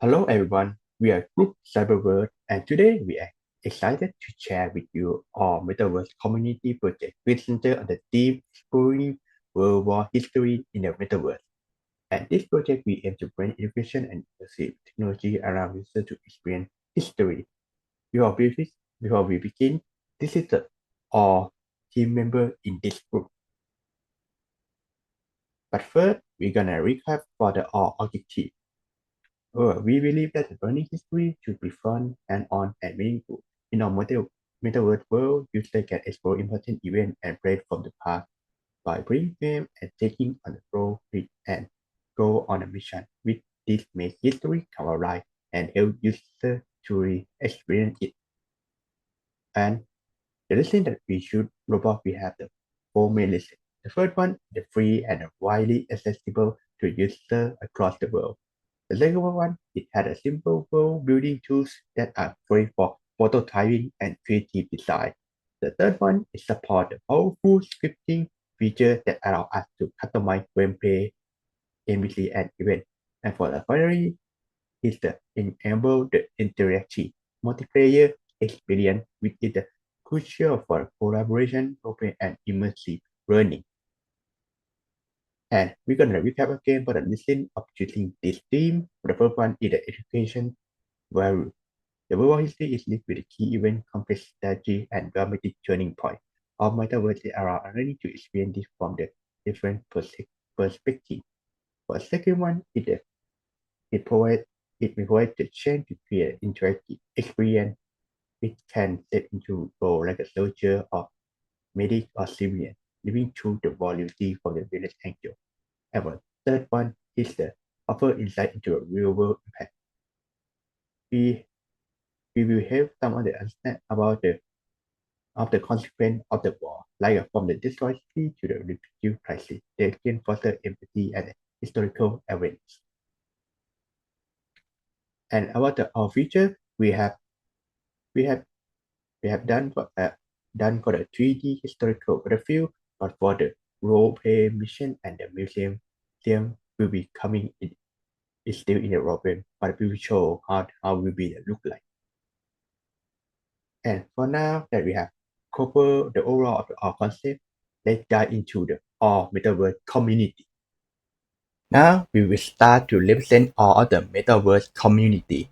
Hello everyone, we are Group Cyberverse and today we are excited to share with you our Metaverse community project which centers on the theme exploring World War history in the Metaverse. And this project we aim to bring education and immersive technology around user to experience history. Before we, before we begin, this is our team member in this group. But first, we're gonna recap for the our objective. We believe that learning history should be fun, hands-on, and meaningful. In our metaverse world, users can explore important events and play from the past by playing games and taking on the role with and go on a mission. With this make history come alive and help users to experience it. And the lesson that we should robot we have the four main lessons. The first one, the free and widely accessible to users across the world. The second one, it had a simple world building tools that are free for prototyping and creative design. The third one is support the powerful scripting feature that allow us to customize gameplay, NPC, and event. And for the finally, is the enable the interactive multiplayer experience, which is the crucial for collaboration, open, and immersive learning. And we're gonna recap again for the listing of choosing this theme. The first one is the education value. The world history is linked with the key event, complex strategy, and dramatic turning point. All metaverse are learning to experience this from the different perspective. For the second one, it provides the chance to create interactive experience which can step into role like a soldier or medic or civilian, living through the volatility from the village angle. And the third one is the offer insight into a real world impact. We, we will have some of the understand about the consequence of the war, like from the destroy city to the refugee crisis. They can foster empathy and historical awareness. And about our future, we have we have done for the 3D historical battlefield, but for the role play mission and the museum will be coming in is still in the roadmap, but we will show how will be the look like. And for now that we have covered the overall of our concept, let's dive into the all metaverse community. Now we will start to represent all of the metaverse community,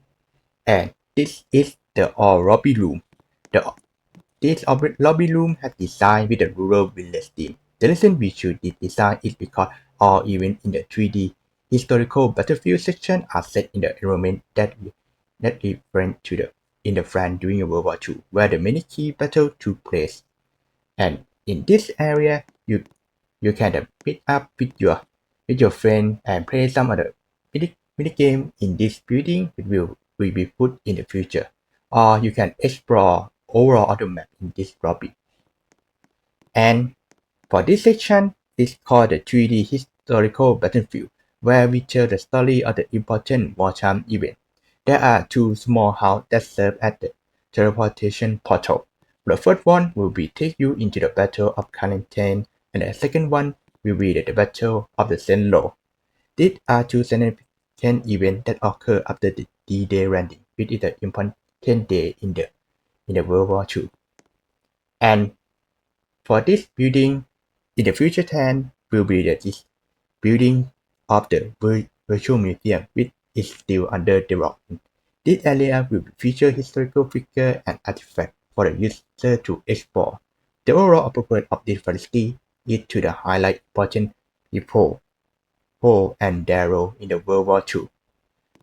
and this is the all lobby room. The This lobby room has designed with a rural village theme. The reason we choose this design is because all events in the 3D historical battlefield section are set in the environment that referred to in the France during World War II, where the many key battles took place. And in this area, you can meet up with your friend and play some other mini game in this building which will be put in the future. Or you can explore overall of the map in this lobby. And for this section, it's called the 3D Historical Battlefield, where we tell the story of the important wartime event. There are two small houses that serve as the teleportation portal. The first one will be take you into the Battle of Quarantine, and the second one will be the Battle of the Senlo. These are two significant events that occur after the D-Day landing, which is an important day in the World War II. And for this building, in the future tense will be the building of the virtual museum, which is still under development. This area will feature historical figures and artifacts for the user to explore. The overall purpose of this facility is to highlight important people, Paul and Darrow in the World War II.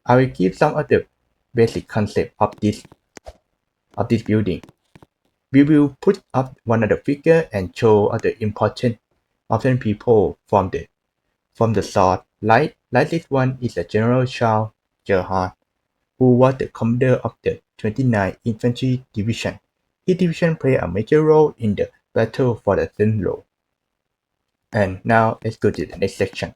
I will give some of the basic concepts of this building. We will put up one of the figures and show other important people from the sword. Like this one is a General Charles Gerhard, who was the commander of the 29th Infantry Division. His division played a major role in the battle for the Senlo. And now let's go to the next section.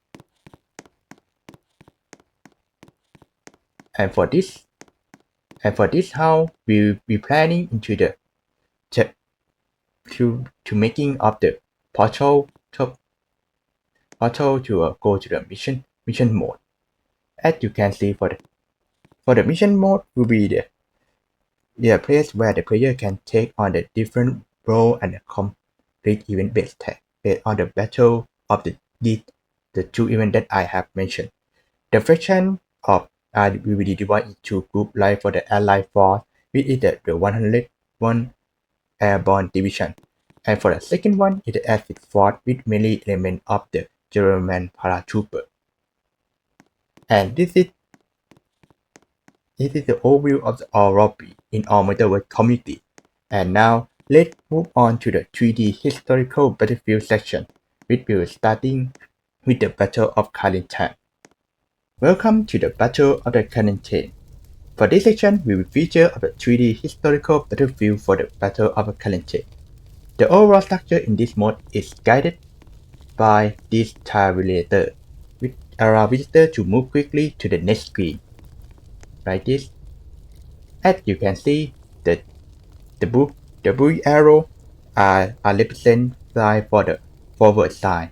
And for this how we'll be planning into the to making of the portal to go to the mission mode. As you can see For the mission mode will be the place where the player can take on the different role and complete event-based tasks based on the battle of the two events that I have mentioned. The faction of will be divided into group like for the Allied Force, which is the 101 Airborne Division, and for the second one is the Airfield Force with mainly elements of the German paratrooper. And this is the overview of the Oropi in our Metaverse community. And now let's move on to the 3D historical battlefield section, which will starting with the Battle of Kaliningrad. Welcome to the Battle of the Kaliningrad. For this section, we will feature the 3D historical battlefield for the Battle of Kaliningrad. The overall structure in this mode is guided by this tile relator, which allows visitors to move quickly to the next screen. Like this. As you can see, the blue arrow are represent sign for the forward sign,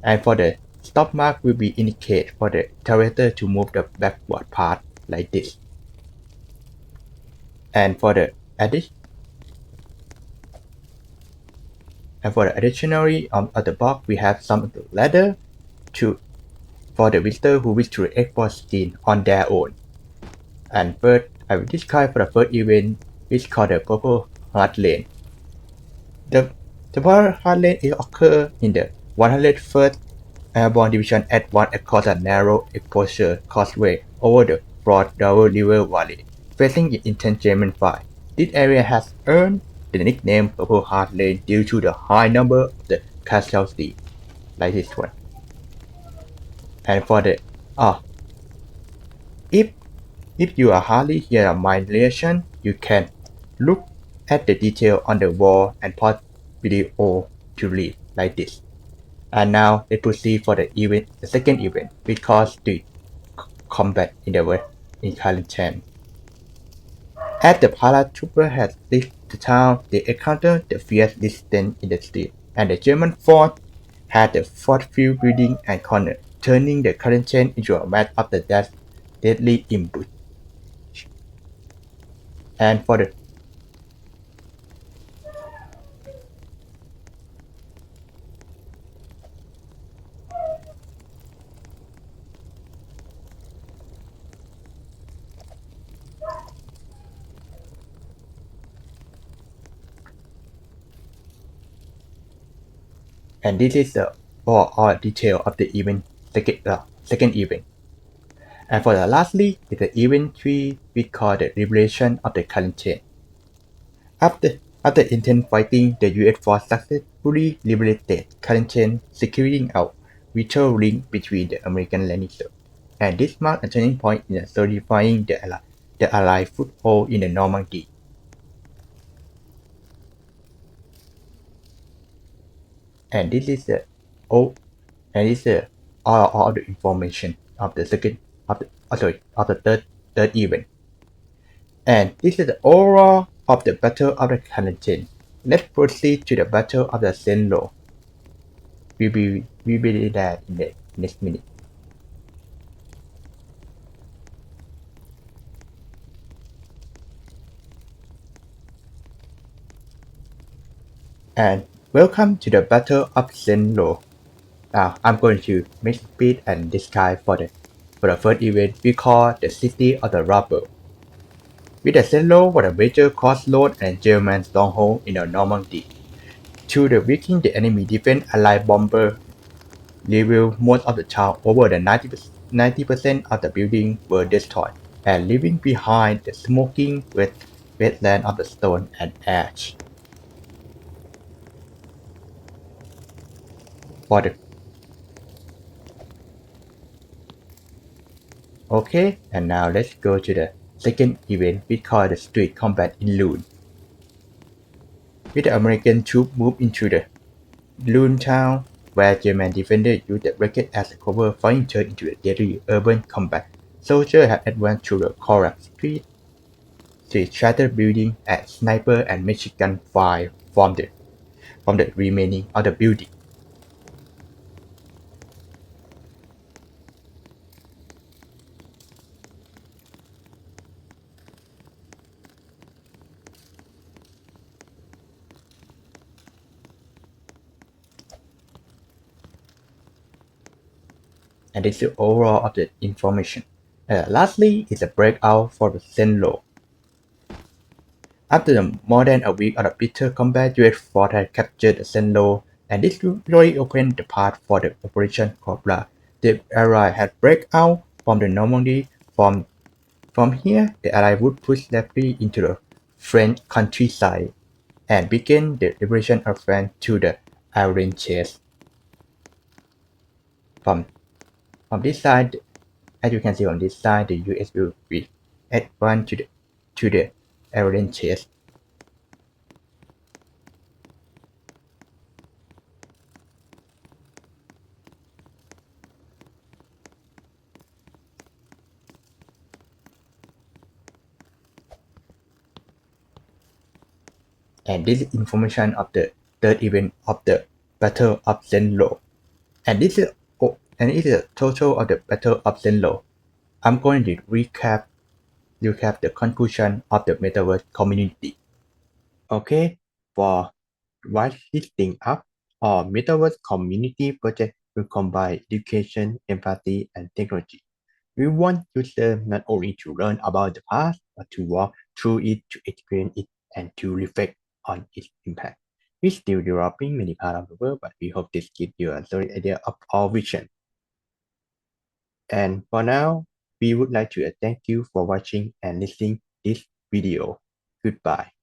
and for the stop mark will be indicate for the character to move the backward part like this. And for the additionally on the box we have some ladder to for the visitor who wish to export skin on their own. And first, I will describe for the first event, which is called the Purple Heart Lane. The Purple Heart Lane is occur in the 101st Airborne Division at one across a narrow exposure causeway over the broad Dover River Valley, facing the intense German fire. This area has earned the nickname Purple Heart Lane due to the high number of the casualties, like this one. And for the if If you are hardly hear my reaction, you can look at the detail on the wall and pause video to read like this. And now let's proceed for the second event, because the combat in the West in Kaliningrad. As the paratrooper has reached the town, they encounter the fierce resistance in the street, and the German force had the fought few building and corner, turning the Kaliningrad into a match of the deadly ambush. And for the And this is the overall detail of the second event. And for the lastly is the event 3, we call the Liberation of the Kaliningrad. After intense fighting, the US force successfully liberated Kaliningrad, securing a vital link between the American landings. And this marked a turning point in solidifying the Allied foothold in the Normandy. And this is the oh, and this is all the information of the second of the third event. And this is the overall of the Battle of the Kaliningrad. Let's proceed to the Battle of the Senlo. We will be there in the next minute. And welcome to the Battle of Senlo. Now I'm going to make speed and describe for the first event we call the City of the Robber. With the Senlo was a major crossroad and German stronghold in the Normandy. To the Viking, the enemy defense allied bomber revealed most of the town. Over the 90% of the buildings were destroyed, and leaving behind the smoking wetland of the stone and ash. For the Okay, and now let's go to the second event we call the street combat in Lund. With the American troops moved into the Lund town, where German defenders used the wreckage as a cover, fighting turned into a deadly urban combat. Soldiers have advanced through the collapsed street shattered buildings, and sniper and machine gun fire from the remaining of the building. and this is overall of the information. Lastly is a breakout for the Zenlo. After more than a week of a bitter combat, US Fort had captured the Zenlo, and this really opened the path for the Operation Cobra. The Allies had break out from the Normandy. From here, the Allies would push rapidly into the French countryside and begin the liberation of France to the Iron Chase. From this side, as you can see on this side, the US will be advanced to the Iron Chase. And this is information of the third event of the Battle of Zenlo. And this is a total of the Battle of Zenlo. I'm going to recap the conclusion of the Metaverse community. Okay, for listing up, our Metaverse community project will combine education, empathy, and technology. We want users not only to learn about the past, but to walk through it, to experience it, and to reflect on its impact. We're still developing many parts of the world, but we hope this gives you a solid idea of our vision. And for now, we would like to thank you for watching and listening this video. Goodbye.